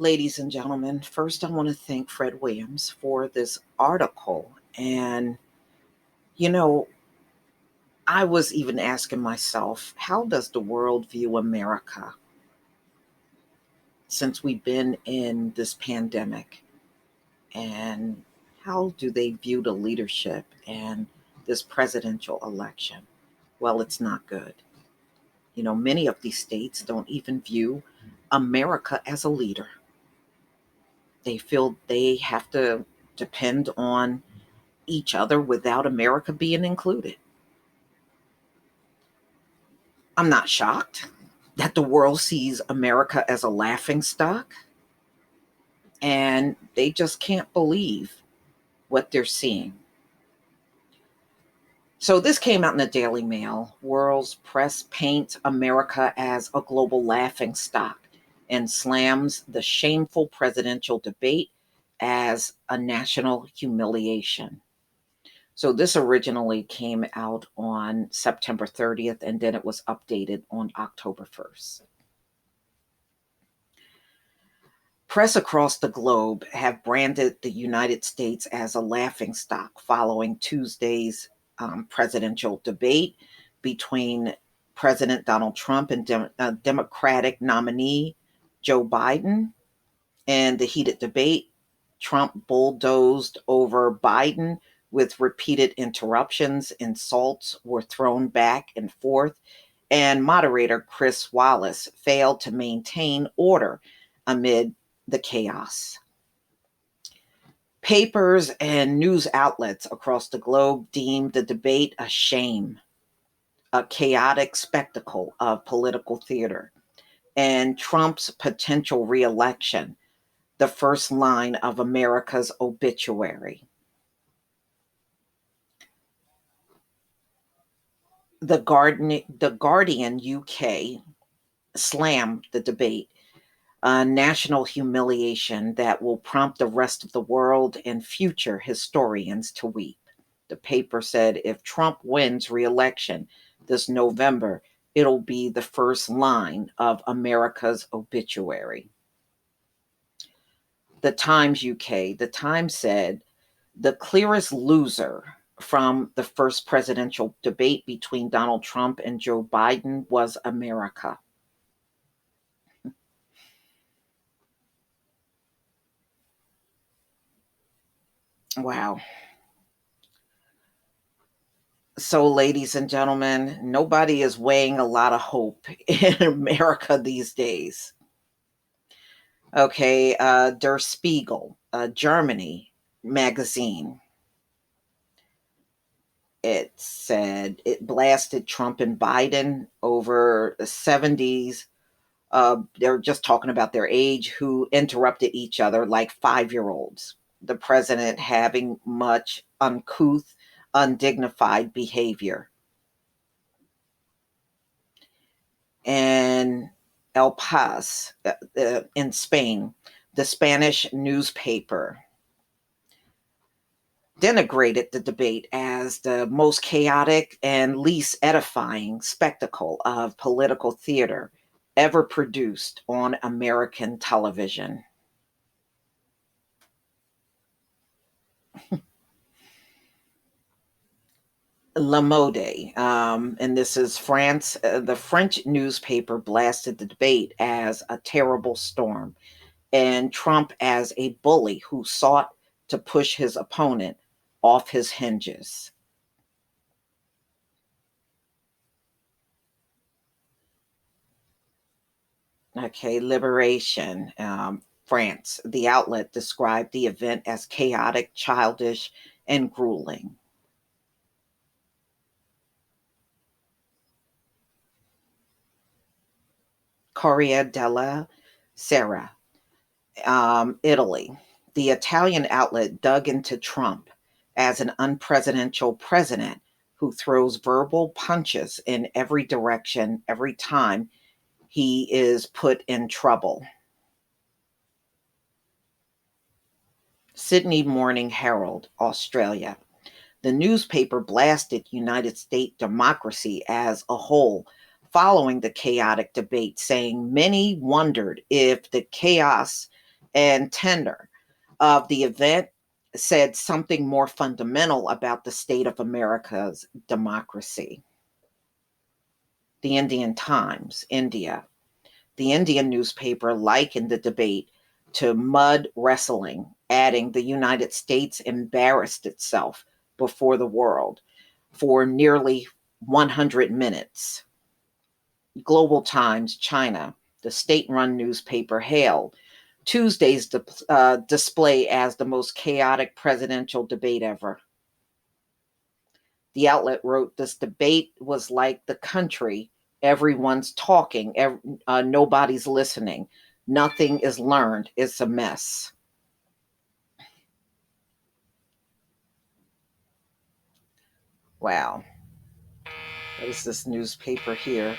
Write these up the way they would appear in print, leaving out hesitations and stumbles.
Ladies and gentlemen, first I want to thank Fred Williams for this article. And, you know, I was even asking myself, how does the world view America since we've been in this pandemic? And how do they view the leadership and this presidential election? Well, it's not good. Many of these states don't even view America as a leader. They feel they have to depend on each other without America being included. I'm not shocked that the world sees America as a laughing stock, and they just can't believe what they're seeing. So this came out in the Daily Mail. World's press paints America as a global laughing stock and slams the shameful presidential debate as a national humiliation. So this originally came out on September 30th, and then it was updated on October 1st. Press across the globe have branded the United States as a laughingstock following Tuesday's presidential debate between President Donald Trump and Democratic nominee Joe Biden. In the heated debate, Trump bulldozed over Biden with repeated interruptions. Insults were thrown back and forth, and moderator Chris Wallace failed to maintain order amid the chaos. Papers and news outlets across the globe deemed the debate a shame, a chaotic spectacle of political theater, and Trump's potential reelection the first line of America's obituary. The Guardian UK slammed the debate, a national humiliation that will prompt the rest of the world and future historians to weep. The paper said if Trump wins re-election this November, it'll be the first line of America's obituary. The Times said the clearest loser from the first presidential debate between Donald Trump and Joe Biden was America. Wow. So, ladies and gentlemen, nobody is weighing a lot of hope in America these days. Okay, Der Spiegel, Germany magazine, it said it blasted Trump and Biden over the 70s. They're just talking about their age, who interrupted each other like 5-year-olds. The president having much uncouth, undignified behavior. And El Paz in Spain, the Spanish newspaper denigrated the debate as the most chaotic and least edifying spectacle of political theater ever produced on American television. Le Mode, and this is France, the French newspaper blasted the debate as a terrible storm and Trump as a bully who sought to push his opponent off his hinges. Okay, Liberation, France. The outlet described the event as chaotic, childish, and grueling. Corriere della Sera, Italy. The Italian outlet dug into Trump as an unpresidential president who throws verbal punches in every direction every time he is put in trouble. Sydney Morning Herald, Australia. The newspaper blasted United States democracy as a whole following the chaotic debate, saying many wondered if the chaos and tenor of the event said something more fundamental about the state of America's democracy. The Indian Times, India. The Indian newspaper likened the debate to mud wrestling, adding the United States embarrassed itself before the world for nearly 100 minutes. Global Times, China, the state run newspaper, hailed Tuesday's display as the most chaotic presidential debate ever. The outlet wrote this debate was like the country. Everyone's talking, nobody's listening. Nothing is learned. It's a mess. Wow. What is this newspaper here?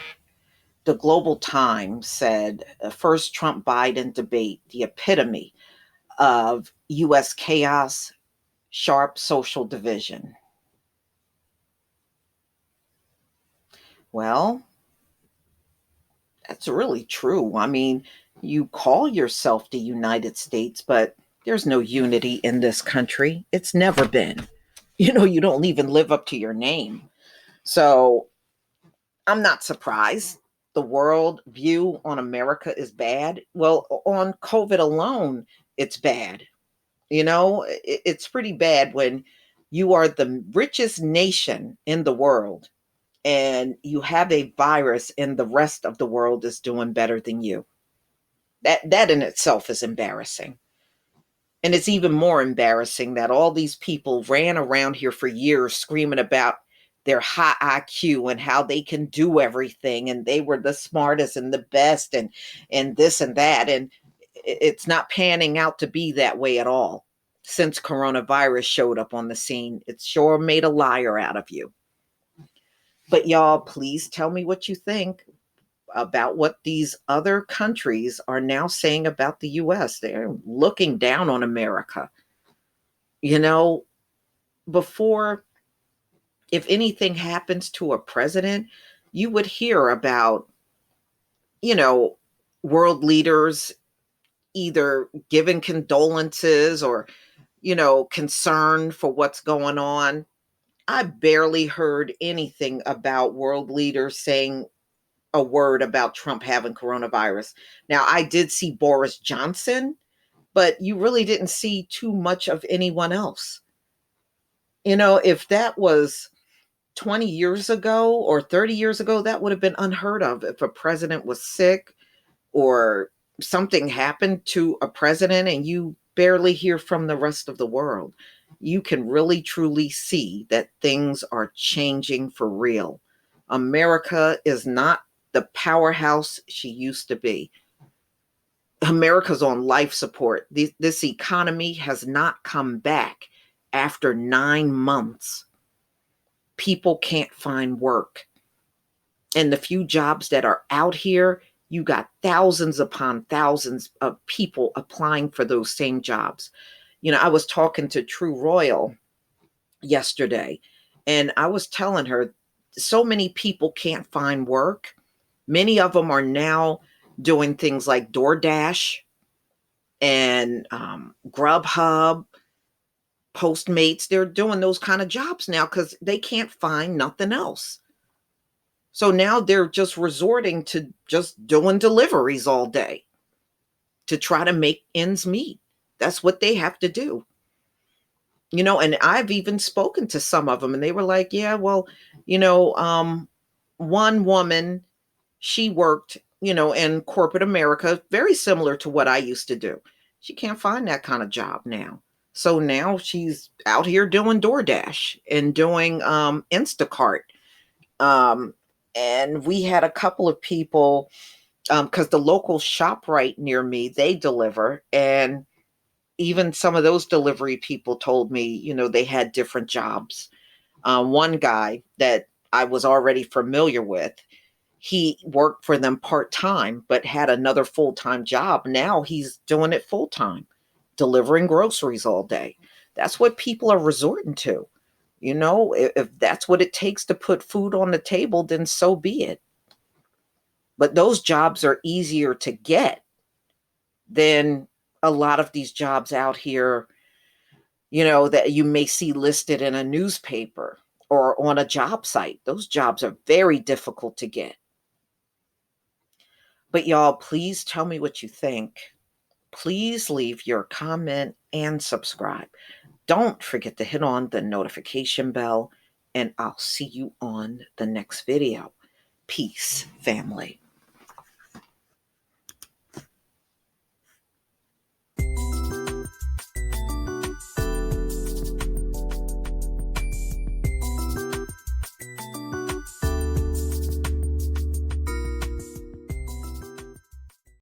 The Global Times said, first Trump Biden debate, the epitome of U.S. chaos, sharp social division. Well, that's really true. I mean, you call yourself the United States, but there's no unity in this country. It's never been. You don't even live up to your name. So I'm not surprised. The world view on America is bad. Well, on COVID alone, it's bad. It's pretty bad when you are the richest nation in the world and you have a virus and the rest of the world is doing better than you. That in itself is embarrassing. And it's even more embarrassing that all these people ran around here for years screaming about their high IQ and how they can do everything and they were the smartest and the best and this and that, and it's not panning out to be that way at all. Since coronavirus showed up on the scene, it's sure made a liar out of you. But y'all, please tell me what you think about what these other countries are now saying about the US. They're looking down on America. You know, before, if anything happens to a president, you would hear about, you know, world leaders either giving condolences or, concern for what's going on. I barely heard anything about world leaders saying a word about Trump having coronavirus. Now, I did see Boris Johnson, but you really didn't see too much of anyone else. If that was 20 years ago or 30 years ago, that would have been unheard of. If a president was sick or something happened to a president and you barely hear from the rest of the world, you can really truly see that things are changing for real. America is not the powerhouse she used to be. America's on life support. This economy has not come back after 9 months. People can't find work. And the few jobs that are out here, you got thousands upon thousands of people applying for those same jobs. I was talking to True Royal yesterday, and I was telling her so many people can't find work. Many of them are now doing things like DoorDash and Grubhub, Postmates. They're doing those kind of jobs now because they can't find nothing else. So now they're just resorting to just doing deliveries all day to try to make ends meet. That's what they have to do. And I've even spoken to some of them and they were like, yeah, well, one woman, she worked, in corporate America, very similar to what I used to do. She can't find that kind of job now. So now she's out here doing DoorDash and doing Instacart. And we had a couple of people, because the local shop right near me, they deliver. And even some of those delivery people told me, they had different jobs. One guy that I was already familiar with, he worked for them part-time, but had another full-time job. Now he's doing it full-time, delivering groceries all day. That's what people are resorting to. If that's what it takes to put food on the table, then so be it. But those jobs are easier to get than a lot of these jobs out here, that you may see listed in a newspaper or on a job site. Those jobs are very difficult to get. But y'all, please tell me what you think. Please leave your comment and subscribe. Don't forget to hit on the notification bell, and I'll see you on the next video. Peace, family.